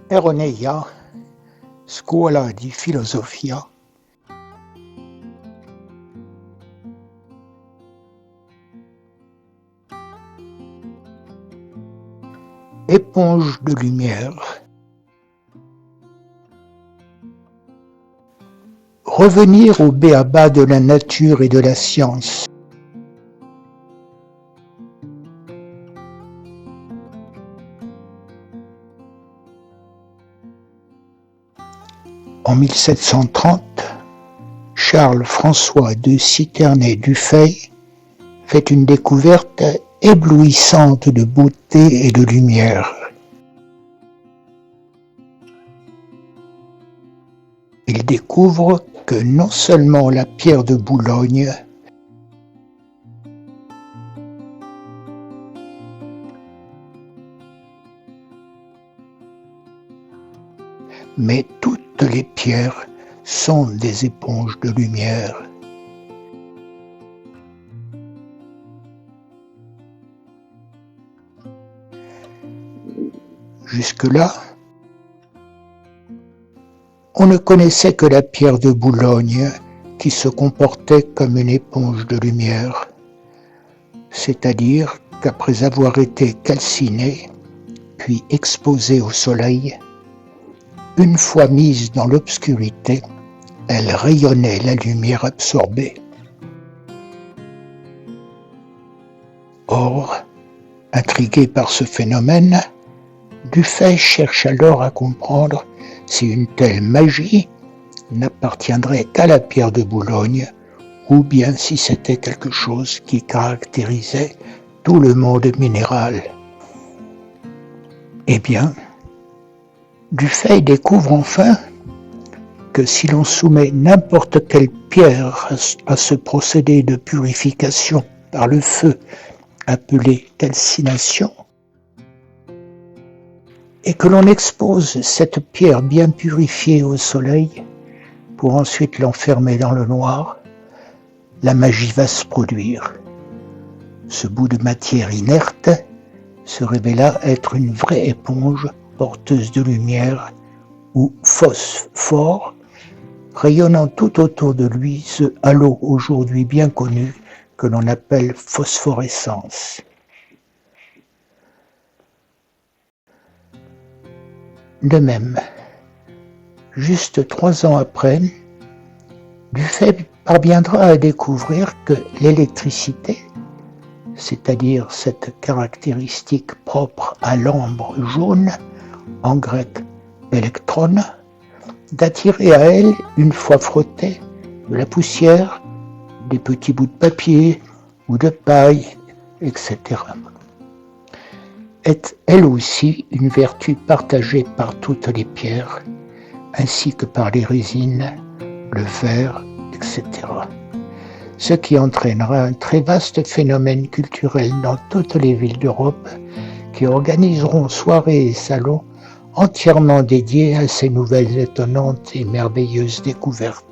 Eroneia, Scuola di Filosofia, éponge de lumière. Revenir au b.a.-ba de la nature et de la science. En 1730, Charles-François de Citernay-Dufay fait une découverte éblouissante de beauté et de lumière. Il découvre que non seulement la pierre de Boulogne, mais toutes les pierres sont des éponges de lumière. Jusque-là, on ne connaissait que la pierre de Boulogne qui se comportait comme une éponge de lumière, c'est-à-dire qu'après avoir été calcinée, puis exposée au soleil, une fois mise dans l'obscurité, elle rayonnait la lumière absorbée. Or, intrigué par ce phénomène, Dufay cherche alors à comprendre si une telle magie n'appartiendrait qu'à la pierre de Boulogne ou bien si c'était quelque chose qui caractérisait tout le monde minéral. Eh bien, Dufay découvre enfin que si l'on soumet n'importe quelle pierre à ce procédé de purification par le feu appelé calcination, et que l'on expose cette pierre bien purifiée au soleil pour ensuite l'enfermer dans le noir, la magie va se produire. Ce bout de matière inerte se révéla être une vraie éponge porteuse de lumière ou phosphore, rayonnant tout autour de lui ce halo aujourd'hui bien connu que l'on appelle phosphorescence. De même, juste 3 ans après, Dufay parviendra à découvrir que l'électricité, c'est-à-dire cette caractéristique propre à l'ambre jaune, en grec électron, d'attirer à elle, une fois frottée, de la poussière, des petits bouts de papier ou de paille, etc. Est elle aussi une vertu partagée par toutes les pierres, ainsi que par les résines, le verre, etc. Ce qui entraînera un très vaste phénomène culturel dans toutes les villes d'Europe qui organiseront soirées et salons entièrement dédiés à ces nouvelles étonnantes et merveilleuses découvertes.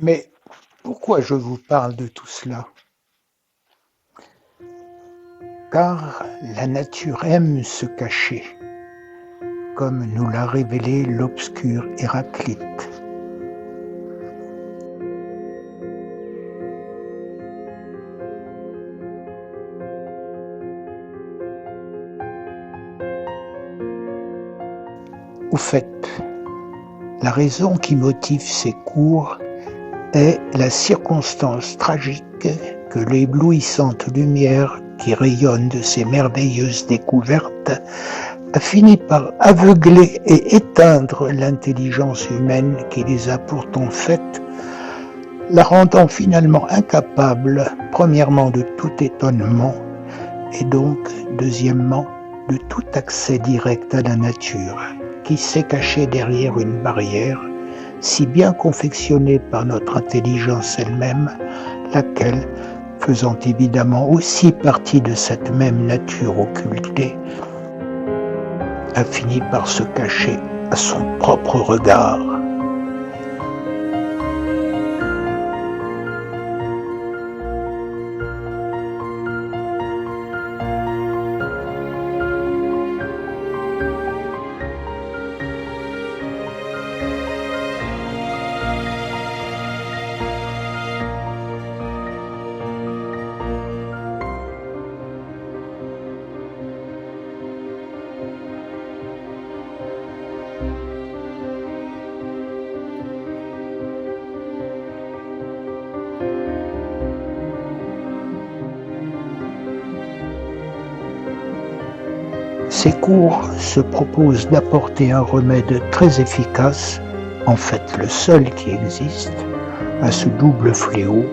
Mais pourquoi je vous parle de tout cela ? Car la nature aime se cacher, comme nous l'a révélé l'obscur Héraclite. Au fait, la raison qui motive ces cours est la circonstance tragique que l'éblouissante lumière qui rayonne de ces merveilleuses découvertes a fini par aveugler et éteindre l'intelligence humaine qui les a pourtant faites, la rendant finalement incapable, premièrement, de tout étonnement, et donc, deuxièmement, de tout accès direct à la nature, qui s'est cachée derrière une barrière, si bien confectionnée par notre intelligence elle-même, laquelle, faisant évidemment aussi partie de cette même nature occultée, a fini par se cacher à son propre regard. Ces cours se proposent d'apporter un remède très efficace, en fait le seul qui existe, à ce double fléau,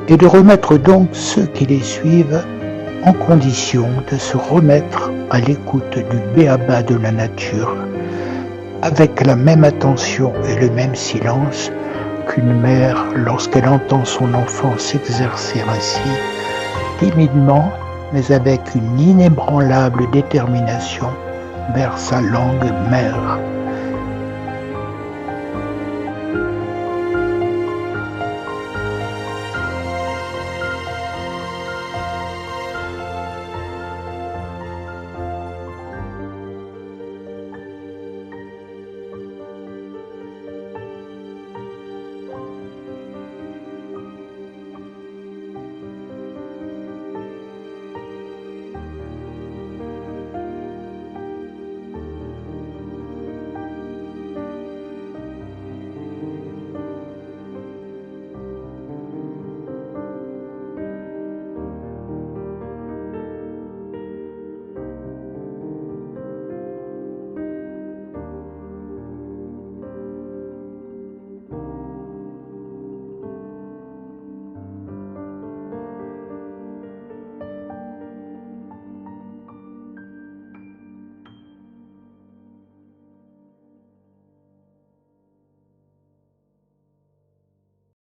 et de remettre donc ceux qui les suivent en condition de se remettre à l'écoute du b.a.-ba de la nature, avec la même attention et le même silence qu'une mère lorsqu'elle entend son enfant s'exercer ainsi, timidement, mais avec une inébranlable détermination vers sa langue mère.